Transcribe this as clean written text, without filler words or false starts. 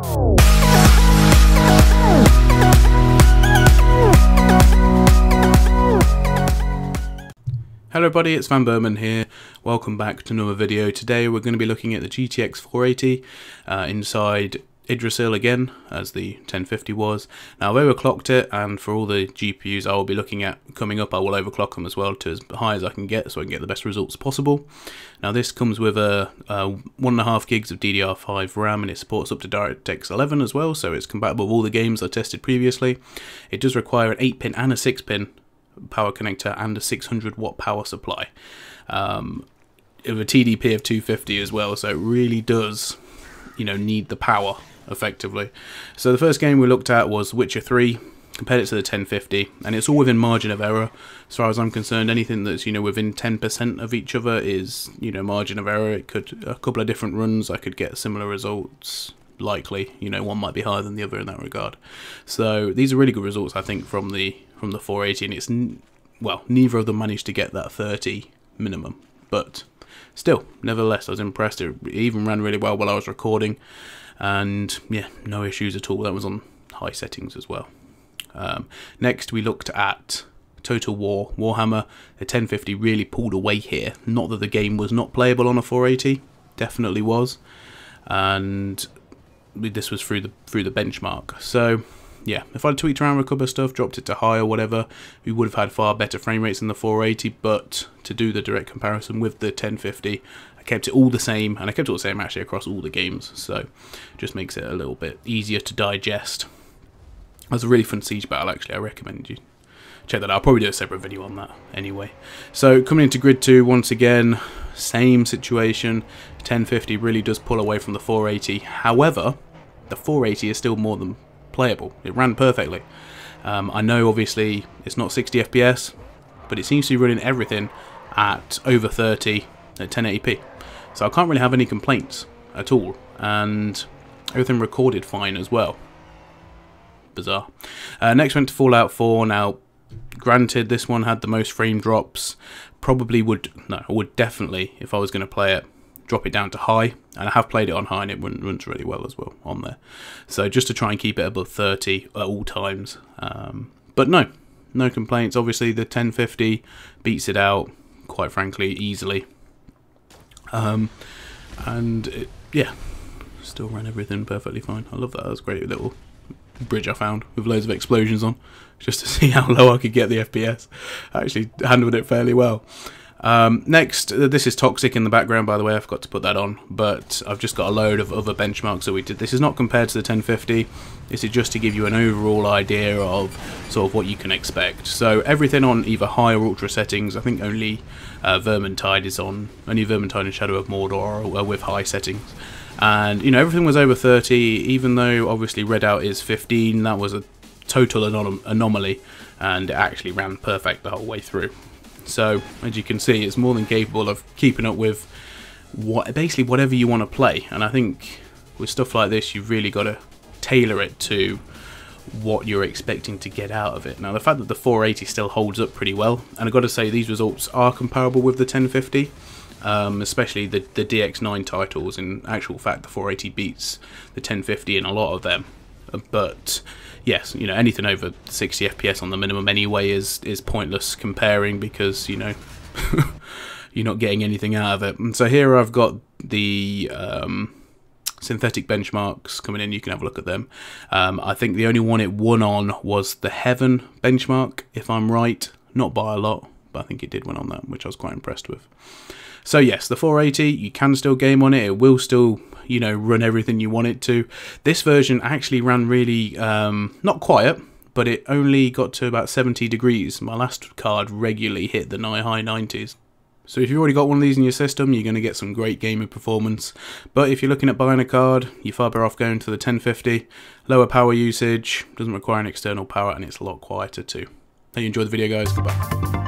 Hello everybody, it's vanburman here. Welcome back to another video. Today we're going to be looking at the GTX 480 inside Yggdrasil again, as the 1050 was. Now I've overclocked it, and for all the GPUs I will be looking at coming up, I will overclock them as well to as high as I can get, so I can get the best results possible. Now this comes with a 1.5 gigs of DDR5 RAM, and it supports up to DirectX 11 as well, so it's compatible with all the games I tested previously. It does require an 8-pin and a 6-pin power connector and a 600 watt power supply, with a TDP of 250 as well, so it really does, you know, need the power effectively. So the first game we looked at was Witcher 3, compared it to the 1050, and it's all within margin of error as far as I'm concerned. Anything that's, you know, within 10% of each other is, you know, margin of error. It could, a couple of different runs I could get similar results, likely, you know, one might be higher than the other in that regard. So these are really good results, I think, from the 480, and it's, well, neither of them managed to get that 30 minimum, but still, nevertheless, I was impressed. It even ran really well while I was recording, and yeah, no issues at all. That was on high settings as well. Next we looked at Total War Warhammer. The 1050 really pulled away here. Not that the game was not playable on a 480, definitely was, and this was through the benchmark. So yeah, if I'd tweaked around with a couple of stuff, dropped it to high or whatever, we would have had far better frame rates than the 480, but to do the direct comparison with the 1050, I kept it all the same, and I kept it all the same actually across all the games, so just makes it a little bit easier to digest. It was a really fun siege battle actually. I recommend you check that out. I'll probably do a separate video on that anyway. So coming into Grid 2, once again, same situation. 1050 really does pull away from the 480. However, the 480 is still more than playable. It ran perfectly. I know obviously it's not 60 FPS, but it seems to be running everything at over 30 at 1080p. So I can't really have any complaints at all, and everything recorded fine as well. Bizarre. Next went to Fallout 4. Now, granted, this one had the most frame drops. Probably would, no, I would definitely, if I was going to play it, drop it down to high, and I have played it on high and it runs really well as well on there. So just to try and keep it above 30 at all times. But no complaints. Obviously the 1050 beats it out, quite frankly, easily. And it, yeah, still ran everything perfectly fine. I love that. That was a great little bridge I found with loads of explosions on, just to see how low I could get the FPS. I actually handled it fairly well. Next, this is Toxic in the background, by the way. I forgot to put that on, but I've just got a load of other benchmarks that we did. This is not compared to the 1050. This is just to give you an overall idea of sort of what you can expect. So everything on either high or ultra settings. I think only Vermintide is on. Only Vermintide and Shadow of Mordor are with high settings. And you know, everything was over 30. Even though obviously Redout is 15, that was a total anomaly, and it actually ran perfect the whole way through. So as you can see, it's more than capable of keeping up with basically whatever you want to play. And I think with stuff like this, you've really got to tailor it to what you're expecting to get out of it. Now the fact that the 480 still holds up pretty well, and I've got to say these results are comparable with the 1050, especially the DX9 titles. In actual fact, the 480 beats the 1050 in a lot of them, but yes, you know, anything over 60 FPS on the minimum anyway is pointless comparing, because, you know, you're not getting anything out of it. And so here I've got the synthetic benchmarks coming in. You can have a look at them. I think the only one it won on was the Heaven benchmark, if I'm right. Not by a lot, but I think it did win on that, which I was quite impressed with. So yes, the 480, you can still game on it. It will still, you know, run everything you want it to. This version actually ran really, not quiet, but it only got to about 70 degrees. My last card regularly hit the high 90s. So if you've already got one of these in your system, you're going to get some great gaming performance. But if you're looking at buying a card, you're far better off going to the 1050. Lower power usage, doesn't require an external power, and it's a lot quieter too. Hope you enjoyed the video, guys. Goodbye.